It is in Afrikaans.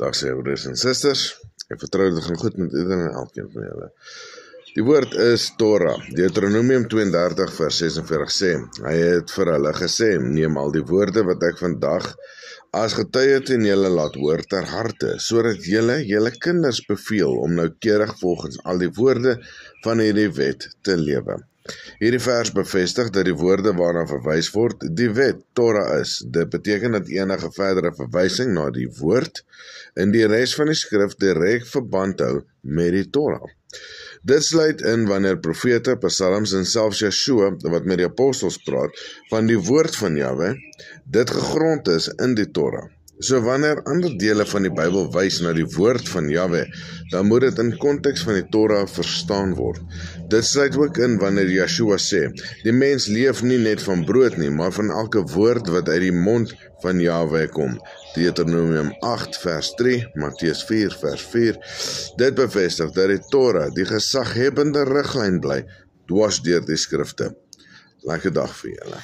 Dag sê broers en susters, ek vertrou dit gaan goed met ieder en elkeen van julle. Die woord is Torah. Deuteronomium 32 vers 46 sê, hy het vir hulle gesê, neem al die woorde wat ek vandag as getuie teen julle laat hoor ter harte, sodat julle kinders beveel om noukeurig volgens al die woorde van hierdie wet te lewe. Hierdie vers bevestig dat die woorde waarna verwys word, die wet, Torah is. Dit beteken dat enige verdere verwysing na die woord in die res van die skrif direk verband hou met die Torah. Dit sluit in wanneer profete, psalms en selfs Yeshua, wat met die apostels praat, van die woord van Jahwe, dit gegrond is in die Torah. So wanneer ander dele van die Bybel wys na die woord van Jahwe, dan moet dit in konteks van die Torah verstaan word. Dit sluit ook in wanneer Yeshua sê, die mens leef nie net van brood nie, maar van elke woord wat uit die mond van Jahwe kom. Deuteronomium 8 vers 3, Matteus 4 vers 4. Dit bevestig dat die Torah die gesaghebbende riglyn bly, dwars deur die skrifte. Lekker dag vir julle.